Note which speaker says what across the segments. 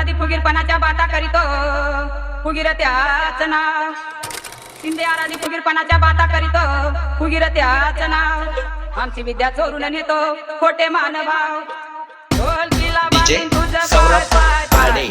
Speaker 1: आधी फुगीरपणाच्या बाता करीतो फुगीर त्याच नाव शिंदे आराधी फुगीरपणाच्या बाता करीतो फुगीर त्याच नाव आमची विद्या चोरून नेतो खोटे मानभाव ढोलकीला बांधीन तुझं
Speaker 2: सौरभ
Speaker 1: पाय पाय
Speaker 2: पाडे.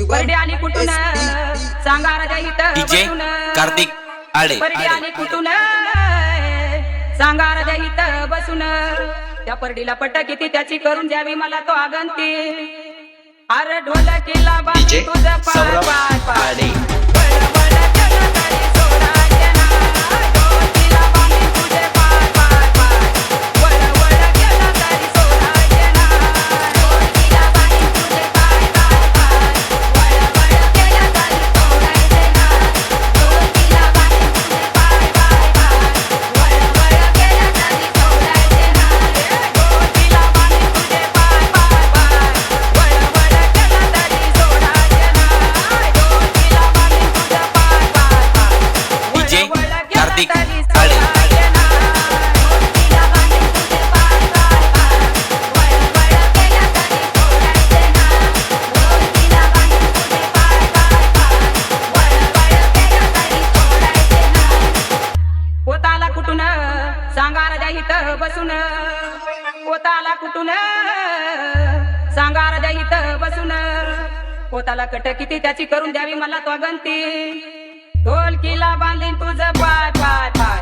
Speaker 2: बर्डे आली कुठून सांगा राजा इथं डीजे
Speaker 1: बसून.
Speaker 2: कार्तिक आडे.
Speaker 1: बर्डे आली कुठून सांगा राजा इथं बसून त्या परडीला पट किती त्याची करून द्यावी मला तो आगंती अरे ढोलकीला बांधीन
Speaker 2: डीजे
Speaker 1: तुझं पाय
Speaker 2: सौरभ
Speaker 1: पाय पाय
Speaker 2: पाडे.
Speaker 1: वळ वळ केलं तरी सोडायचे नाही. ढोलकीला बांधीन तुझे पाय पाय पाय वळ वळ केलं तरी सोडायचे नाही. ढोलकीला बांधीन तुझे पाय पाय पाय वळ वळ केलं तरी सोडायचे नाही. ढोलकीला बांधीन तुझे पाय पाय पाय वळ वळ केलं तरी सोडायचे नाही. ढोलकीला बांधीन तुझे पाय पाय पाय वळ वळ केलं तरी सोडायचे नाही. ढोलकीला बांधीन तुझे पाय पाय पाय
Speaker 2: डीजे
Speaker 1: वळ वळ केलं
Speaker 2: कार्तिक
Speaker 1: तरी
Speaker 2: आडे.
Speaker 1: सोडायचे नाही. ढोलकीला बांधीन तुझे पाय पाय पाय वळ वळ केलं तरी सोडायचे नाही. ढोलकीला बांधीन तुझे पाय पाय पाय वळ वळ केलं तरी सोडायचे नाही. पोताला कुठून सांगा राजा इथं बसून पोताला कुठून सांगा राजा इथं बसून पोताला कट किती त्याची करून द्यावी मला तो गंती ढोलकीला बांधीन तुझं पाय पाय पाय